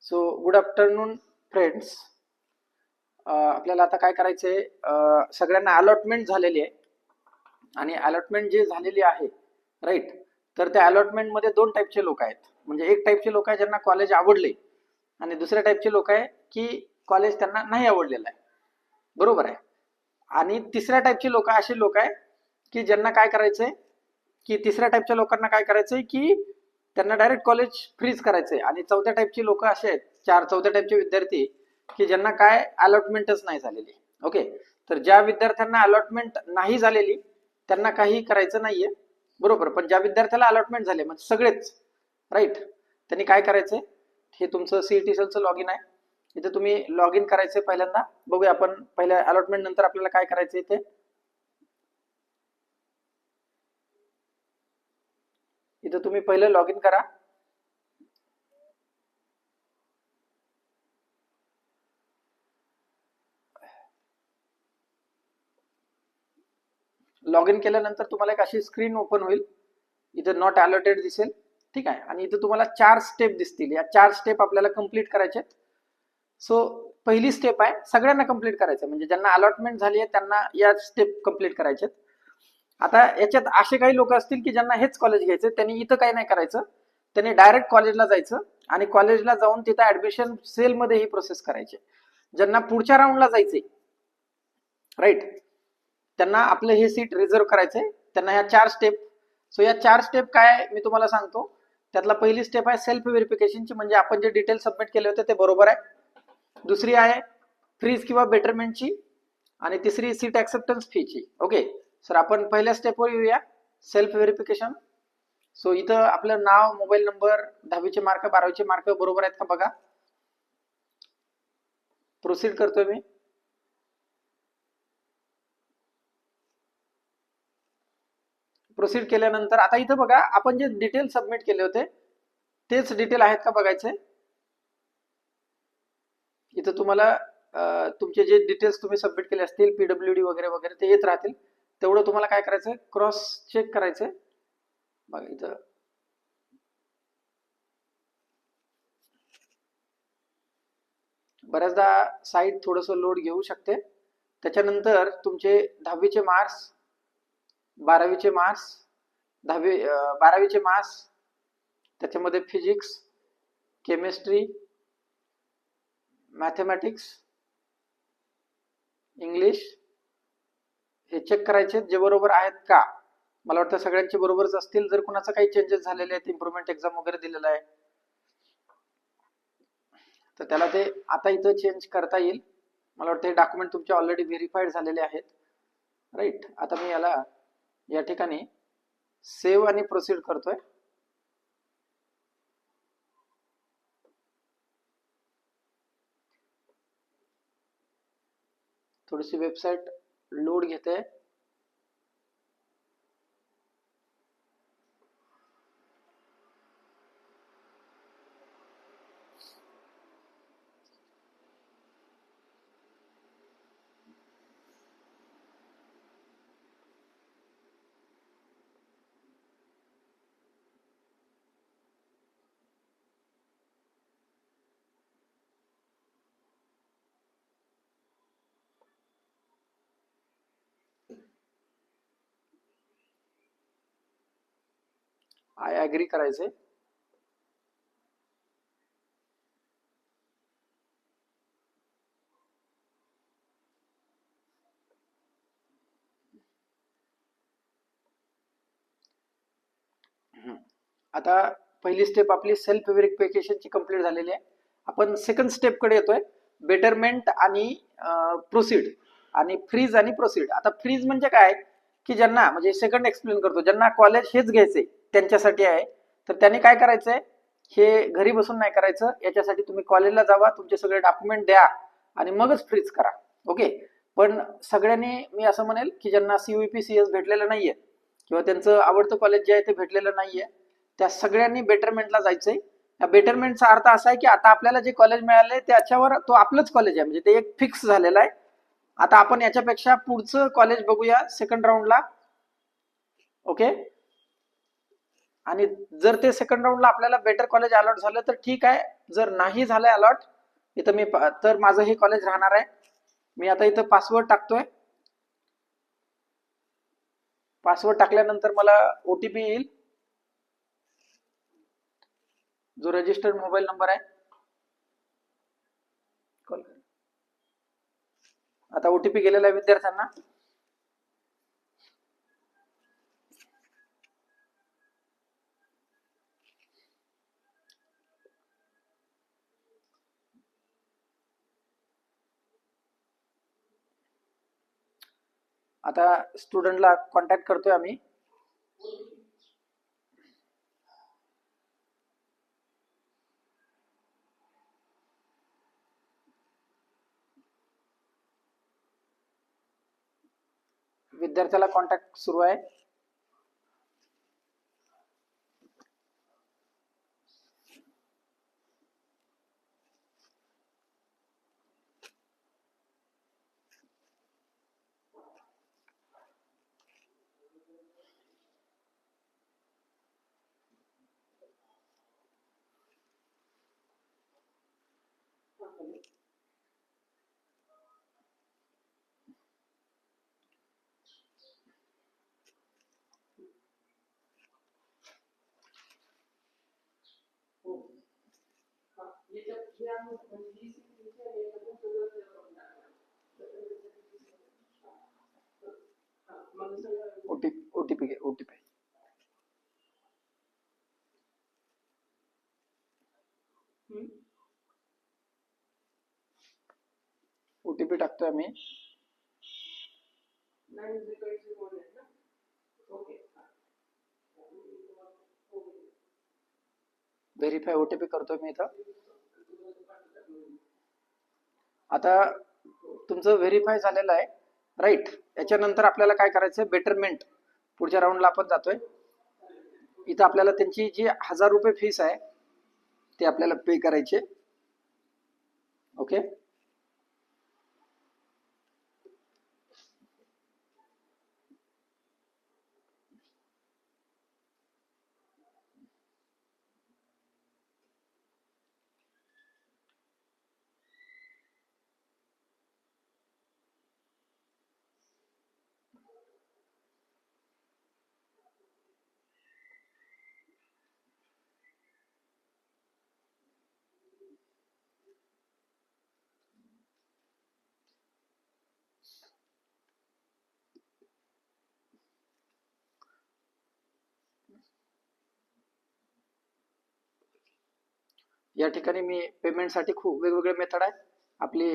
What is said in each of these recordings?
So good afternoon friends. आपल्याला आता काय करायचंय, सगळ्यांना अलॉटमेंट झालेली आहे आणि अलॉटमेंट जी झालेली आहे राईट, तर त्या अलॉटमेंट मध्ये दोन टाईपचे लोक आहेत. म्हणजे एक टाईपचे लोक आहे ज्यांना कॉलेज आवडले आणि दुसऱ्या टाईपचे लोक आहे की कॉलेज त्यांना नाही आवडलेलं आहे, बरोबर आहे. आणि तिसऱ्या टाईपचे लोक असे लोक आहे की ज्यांना काय करायचंय, की तिसऱ्या टाईपच्या लोकांना काय करायचंय की त्यांना डायरेक्ट कॉलेज फ्रीज करायचंय. आणि चौथ्या टाईपची लोक असे आहेत, चौथ्या टाईपचे विद्यार्थी की ज्यांना काय अलॉटमेंटच नाही झालेली. ओके, तर ज्या विद्यार्थ्यांना अलॉटमेंट नाही झालेली त्यांना काही करायचं नाहीये, बरोबर. पण ज्या विद्यार्थ्याला अलॉटमेंट झाले म्हणजे सगळेच राईट, त्यांनी काय करायचंय, हे तुमचं सीईटी सेलचं लॉग इन आहे, इथे तुम्ही लॉग इन करायचंय. पहिल्यांदा बघूया आपण पहिल्या अलॉटमेंट नंतर आपल्याला काय करायचंय ते. इथं तुम्ही पहिले लॉग इन करा. लॉग इन केल्यानंतर तुम्हाला एक अशी स्क्रीन ओपन होईल, इथं नॉट अलॉटेड दिसेल, ठीक आहे. आणि इथं तुम्हाला 4 स्टेप दिसतील. या 4 स्टेप आपल्याला कंप्लीट करायचे आहेत. सो पहिली स्टेप आहे सगळ्यांना कंप्लीट करायचं, म्हणजे ज्यांना अलॉटमेंट झाली आहे त्यांना या स्टेप कंप्लीट करायचे. आता याच्यात असे काही लोक असतील की ज्यांना हेच कॉलेज घ्यायचे, त्यांनी इथं काही नाही करायचं, त्यांनी डायरेक्ट कॉलेजला जायचं आणि कॉलेजला जाऊन तिथं ऍडमिशन सेल मध्ये ही प्रोसेस करायची. ज्यांना पुढच्या राऊंडला जायचे राईट, त्यांना आपलं हे सीट रिझर्व करायचंय, त्यांना ह्या 4 स्टेप. सो या 4 स्टेप काय मी तुम्हाला सांगतो. त्यातला पहिली स्टेप आहे सेल्फ व्हेरिफिकेशनची, म्हणजे आपण जे डिटेल सबमिट केले होते ते बरोबर आहे. दुसरी आहे फ्रीज किंवा बेटरमेंटची आणि तिसरी सीट ऍक्सेप्टन्स फीची. ओके सर, आपण पहिल्या स्टेपवर येऊया, सेल्फ व्हेरिफिकेशन. सो इथं आपलं नाव, मोबाईल नंबर, 10वीचे मार्क, 12वीचे मार्क बरोबर आहेत का बघा. प्रोसीड करतोय मी. प्रोसीड केल्यानंतर आता इथं बघा, आपण जे डिटेल सबमिट केले होते तेच डिटेल आहेत का बघायचे. इथं तुम्हाला तुमचे जे डिटेल्स तुम्ही सबमिट केले असतील, पीडब्ल्यूडी वगैरे वगैरे, ते येत राहतील. तेवढं तुम्हाला काय करायचं, क्रॉस चेक करायचंय. बघा इथं बऱ्याचदा साईट थोडस लोड घेऊ शकते. त्याच्यानंतर तुमचे 10वीचे मार्क्स, 12वीचे मार्क्स, 12वीचे मार्क्स, त्याच्यामध्ये फिजिक्स, केमिस्ट्री, मॅथमॅटिक्स, इंग्लिश हे चेक करायचे जे बरोबर आहेत का. मला वाटतं सगळ्यांचे बरोबरच असतील. जर कुणाचं काही चेंजेस झालेले आहेत, इम्प्रुव्हमेंट एक्झाम वगैरे दिलेला आहे, तर त्याला ते आता इथं चेंज करता येईल. मला वाटतं हे डॉक्युमेंट तुमचे ऑलरेडी व्हेरीफाईड झालेले आहेत राईट. आता मी याला या ठिकाणी सेव्ह आणि प्रोसीड करतोय. थोडीशी वेबसाईट लोड घेते. आय ऍग्री करायचे. आता पहिली स्टेप आपली सेल्फ व्हेरिफिकेशनची कंप्लीट झालेली आहे. आपण सेकंड स्टेप कडे येतोय, बेटरमेंट आणि प्रोसीड आणि फ्रीज आणि प्रोसीड. आता फ्रीज म्हणजे काय, की ज्यांना, म्हणजे सेकंड एक्सप्लेन करतो, ज्यांना कॉलेज हेच घ्यायचंय त्यांच्यासाठी आहे. तर त्यांनी काय करायचंय, हे घरी बसून नाही करायचं. याच्यासाठी तुम्ही कॉलेजला जावा, तुमचे सगळे डॉक्युमेंट द्या आणि मगच फ्रीज करा. ओके, पण सगळ्यांनी मी असं म्हणेल की ज्यांना सीयूपी सीएस भेटलेलं नाहीये किंवा त्यांचं आवडतं कॉलेज जे आहे ते भेटलेलं नाहीये, त्या सगळ्यांनी बेटरमेंटला जायचंय. या बेटरमेंटचा अर्थ असा आहे की आता आपल्याला जे कॉलेज मिळालंय त्याच्यावर तो आपलंच कॉलेज आहे, म्हणजे ते एक फिक्स झालेलं आहे. आता आपण याच्यापेक्षा पुढचं कॉलेज बघूया सेकंड राऊंडला. ओके, आणि जर ते सेकंड राऊंडला आपल्याला बेटर कॉलेज अलॉट झालं तर ठीक आहे, जर नाही झालंय अलॉट इथं मी तर माझं हे कॉलेज राहणार आहे. मी आता इथं पासवर्ड टाकतोय. पासवर्ड टाकल्यानंतर मला ओटीपी येईल, जो रजिस्टर्ड मोबाईल नंबर आहे. आता ओटीपी गेलेला आहे विद्यार्थ्यांना. आता स्टुडंटला कॉन्टॅक्ट करतोय आम्ही. विद्यार्थ्याला कॉन्टॅक्ट सुरू आहे. ओटीपी ओटीपी टाकतोय आम्ही. व्हेरीफाय ओटीपी करतोय मी इथं. आता तुमचं व्हेरीफाय झालेलं आहे, राईट. याच्यानंतर आपल्याला काय करायचं, बेटरमेंट पुढच्या राऊंडला आपण जातोय. इथं आपल्याला त्यांची जी 1000 रुपये फीस आहे ते आपल्याला पे करायचे. ओके. या ठिकाणी मी पेमेंटसाठी खूप वेगवेगळे मेथड आहे. आपली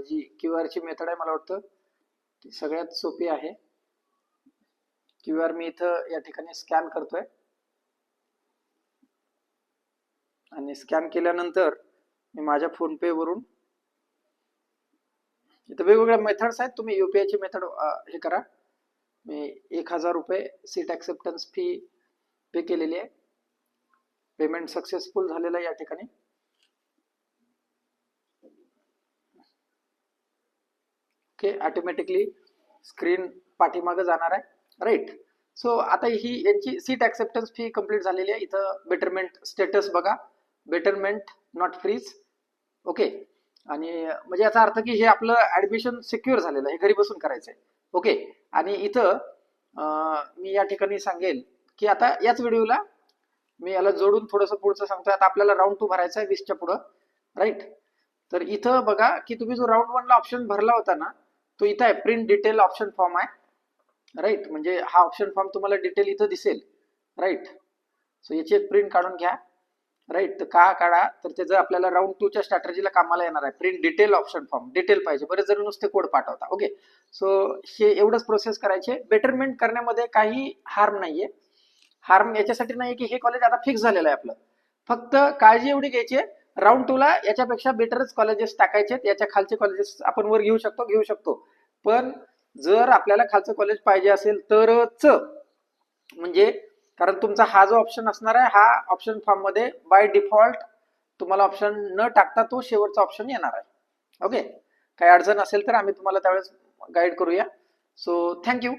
जी QR ची मेथड आहे मला वाटतं ती सगळ्यात सोपी आहे. QR मी इथं या ठिकाणी स्कॅन करतोय आणि स्कॅन केल्यानंतर मी माझ्या फोनपे वरून, इथं वेगवेगळ्या मेथड्स आहेत, तुम्ही UPI ची मेथड हे करा. मी 1000 रुपये सीट ऍक्सेप्टन्स फी पे केलेली आहे. पेमेंट सक्सेसफुल झालेलं आहे या ठिकाणी. ओके. ऑटोमॅटिकली स्क्रीन पाठीमागे जाणार आहे, राईट. सो आता ही यांची सीट ऍक्सेप्टन्स फी कंप्लीट झालेली आहे. इथं बेटरमेंट स्टेटस बघा, बेटरमेंट नॉट फ्रीज. ओके. आणि म्हणजे याचा अर्थ की हे आपलं ऍडमिशन सिक्युअर झालेलं आहे, घरी बसून करायचंय. ओके. आणि इथं मी या ठिकाणी सांगेल की आता याच व्हिडिओला मी याला जोडून थोडंसं पुढचं सांगतोय. आता आपल्याला राऊंड 2 भरायचा आहे 20च्या पुढं, राईट. तर इथं बघा की तुम्ही जो राऊंड 1 ला ऑप्शन भरला होता ना, तो इथं आहे प्रिंट डिटेल ऑप्शन फॉर्म आहे, राईट. म्हणजे हा ऑप्शन फॉर्म तुम्हाला डिटेल इथं दिसेल, राईट. सो याची प्रिंट काढून घ्या, राईट. तर का काढा, तर त्याचं आपल्याला राऊंड 2 च्या स्ट्रॅटेजीला कामाला येणार आहे. Print detail option form, detail पाहिजे. बरेच जण नुसते कोड पाठवता. ओके. सो हे एवढंच प्रोसेस करायचे. बेटरमेंट करण्यामध्ये काही हार्म नाहीये. हार्म याच्यासाठी नाही की हे कॉलेज आता फिक्स झालेलं आहे आपलं. फक्त काळजी एवढी घ्यायची, राऊंड 2 ला याच्यापेक्षा बेटरच कॉलेजेस टाकायचे. याच्या खालचे कॉलेजेस आपण वर घेऊ शकतो. पण जर आपल्याला खालचं कॉलेज पाहिजे असेल तरच, म्हणजे कारण तुमचा हा जो ऑप्शन असणार आहे, हा ऑप्शन फॉर्म मध्ये बाय डिफॉल्ट तुम्हाला ऑप्शन न टाकता तो शेवटचा ऑप्शन येणार आहे. ओके. काही अडचण असेल तर आम्ही तुम्हाला त्यावेळेस गाईड करूया. So thank you.